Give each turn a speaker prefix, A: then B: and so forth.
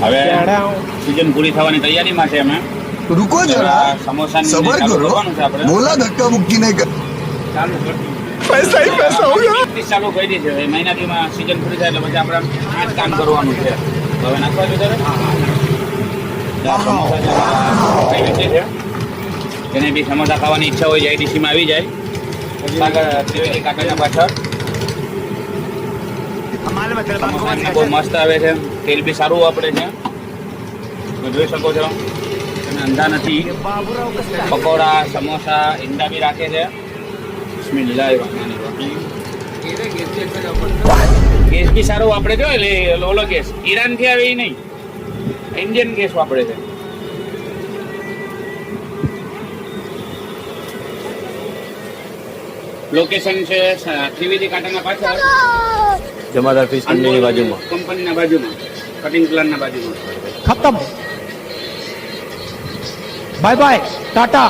A: હવે સીઝન પૂરી થવાની તૈયારીમાં છે અમે.
B: रुको जरा
A: સમોસાની
B: सबर
A: ચાલુ
B: करो
A: કરવાનું છે આપણે.
B: बोला धक्का मुक्की नहीं कर
A: ચાલુ કરશું.
B: पैसा ही पैसा होगा
A: પ્રેક્ટિસ ચાલુ કરી દીધી છે. મહિનાથીમાં સીઝન પૂરી થાય એટલે પછી આપણે આ જ કામ કરવાનું છે. હવે નાખવા જો ત્યારે સમોસા જે વેચે છે જેને બી સમોસા ખાવાની ઈચ્છા હોય આઈડીસીમાં આવી જાય. સાગર ત્રિવેદી કાકાના પાછળ સમોસા બહુ મસ્ત આવે છે. તેલ બી સારું વાપરે છે. તમે જોઈ શકો છો. તમે અંધા નથી. પકોડા સમોસા ઈંડા બી રાખે છે. બિસ્મિલ્લાહિર રહેમાનિર રહીમ. ગેસ બી સારો વાપરે છે. એટલે ઓલો ગેસ ઈરાનથી આવે એ નહીં, ઇન્ડિયન ગેસ વાપરે છે. લોકેશન છે ત્રિવેદી કાંટાના પાછળ
C: જમાદાર ફિશ કંપનીની બાજુમાં.
A: કંપનીના બાજુમાં, કટિંગ પ્લાનના બાજુમાં.
D: खत्म बाय बाय टाटा